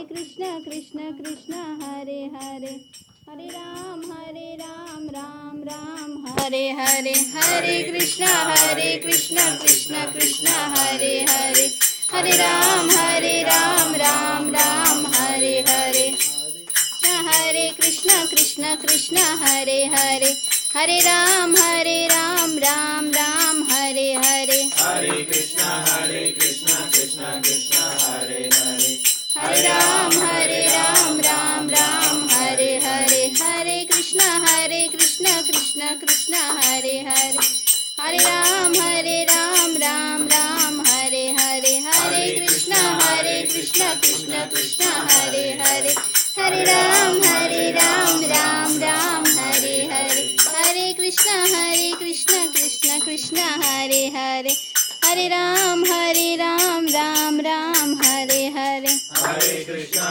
Krishna Krishna Krishna Hare Hare, Hare Ram Ram Ram Hare Hare, Hare Krishna Krishna Krishna Hare Hare, Hare Ram Ram Ram Hare Hare, Hare Krishna Krishna Krishna Hare Hare, Hare Ram Ram Ram Hare Hare, Hare Krishna Krishna Krishna Hare Hare, Hare Ram Ram Ram Hare Hare, Hare Krishna Krishna Krishna Hare Hare, Hare Ram Ram Ram Hare Hare, Hare Krishna Krishna Krishna Hare Hare, Hare Ram Ram Ram Hare Hare, Hare Krishna Krishna Krishna Hare Hare, Hare Ram Ram Ram Hare Hare, Hare Krishna